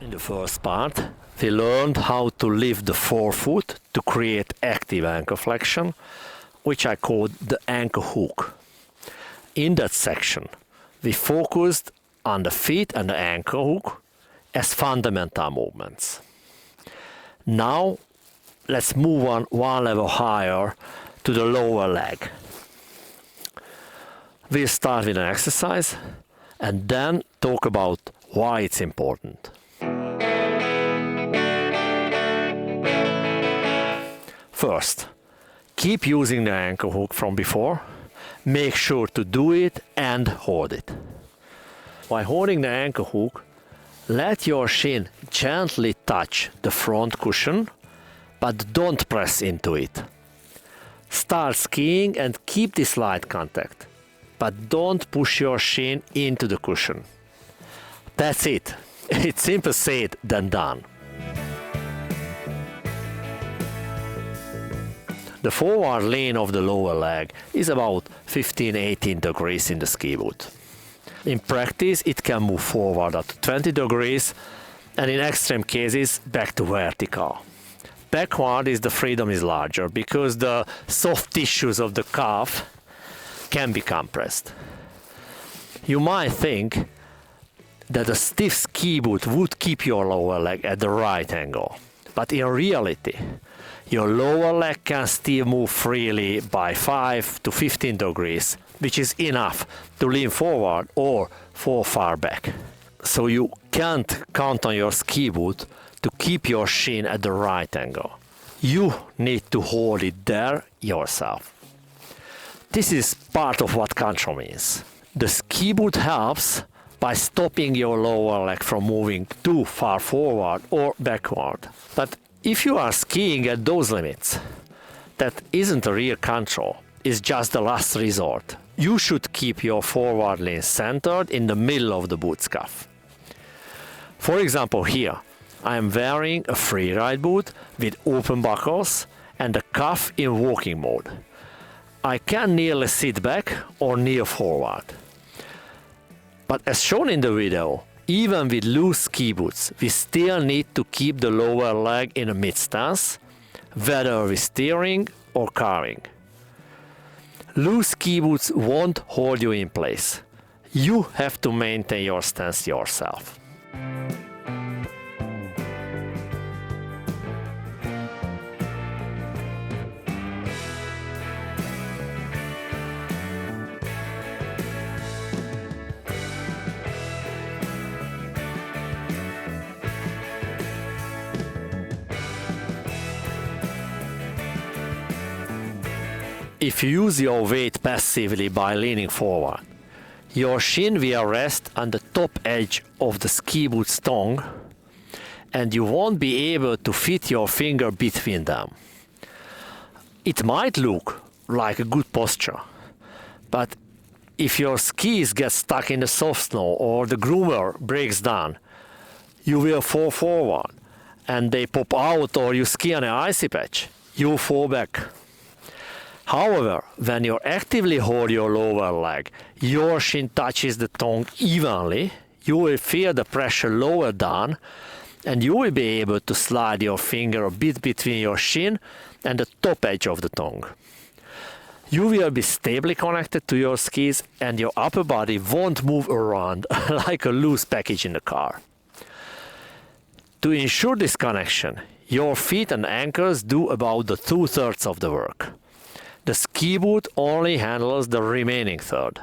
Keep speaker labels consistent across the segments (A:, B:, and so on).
A: In the first part, we learned how to lift the forefoot to create active ankle flexion, which I called the ankle hook. In that section, we focused on the feet and the ankle hook as fundamental movements. Now, let's move on one level higher to the lower leg. We'll start with an exercise and then talk about why it's important. First, keep using the ankle hook from before. Make sure to do it and hold it. While holding the ankle hook, let your shin gently touch the front cushion, but don't press into it. Start skiing and keep this light contact, but don't push your shin into the cushion. That's it. It's simpler said than done. The forward lean of the lower leg is about 15-18 degrees in the Skiboot. In practice, it can move forward up to 20 degrees and in extreme cases back to vertical. Backward the freedom is larger because the soft tissues of the calf can be compressed. You might think that a stiff Skiboot would keep your lower leg at the right angle, but in reality, your lower leg can still move freely by 5 to 15 degrees, which is enough to lean forward or fall far back. So you can't count on your Skiboot to keep your shin at the right angle. You need to hold it there yourself. This is part of what control means. The Skiboot helps by stopping your lower leg from moving too far forward or backward. But if you are skiing at those limits, that isn't a real control, it's just the last resort. You should keep your forward lean centered in the middle of the boot cuff. For example, here, I am wearing a freeride boot with open buckles and the cuff in walking mode. I can nearly sit back or kneel forward. But as shown in the video, even with loose ski boots, we still need to keep the lower leg in a mid-stance, whether with steering or carving. Loose ski boots won't hold you in place. You have to maintain your stance yourself. If you use your weight passively by leaning forward, your shin will rest on the top edge of the ski boot's tongue and you won't be able to fit your finger between them. It might look like a good posture, but if your skis get stuck in the soft snow or the groomer breaks down, you will fall forward and they pop out or you ski on an icy patch, you fall back. However, when you actively hold your lower leg, your shin touches the tongue evenly, you will feel the pressure lower down, and you will be able to slide your finger a bit between your shin and the top edge of the tongue. You will be stably connected to your skis, and your upper body won't move around like a loose package in the car. To ensure this connection, your feet and ankles do about the 2/3 of the work. The Skiboot only handles the remaining third.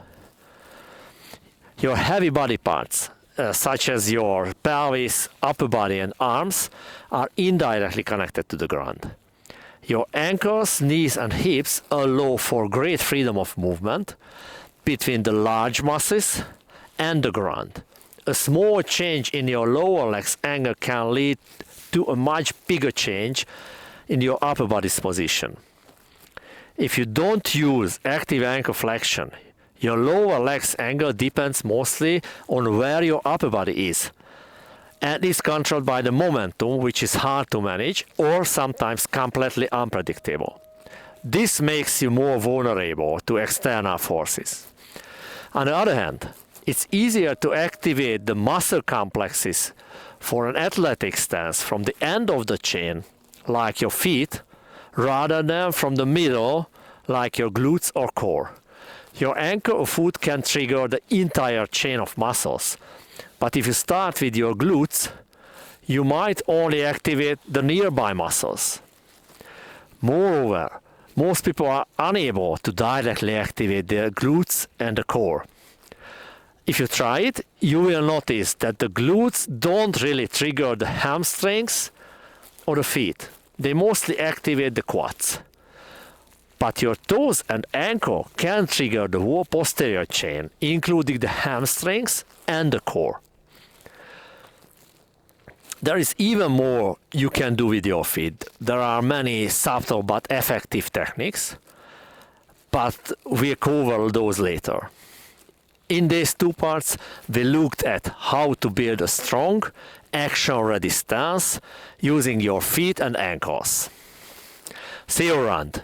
A: Your heavy body parts, such as your pelvis, upper body and arms, are indirectly connected to the ground. Your ankles, knees and hips allow for great freedom of movement between the large muscles and the ground. A small change in your lower leg's angle can lead to a much bigger change in your upper body's position. If you don't use active ankle flexion, your lower leg's angle depends mostly on where your upper body is, and is controlled by the momentum, which is hard to manage or sometimes completely unpredictable. This makes you more vulnerable to external forces. On the other hand, It's easier to activate the muscle complexes for an athletic stance from the end of the chain, like your feet, rather than from the middle, like your glutes or core. Your ankle or foot can trigger the entire chain of muscles, but if you start with your glutes, you might only activate the nearby muscles. Moreover, most people are unable to directly activate their glutes and the core. If you try it, you will notice that the glutes don't really trigger the hamstrings or the feet. They mostly activate the quads. But your toes and ankle can trigger the whole posterior chain, including the hamstrings and the core. There is even more you can do with your feet. There are many subtle but effective techniques, but we'll cover those later. In these two parts, we looked at how to build a strong, action-ready stance using your feet and ankles. See you around!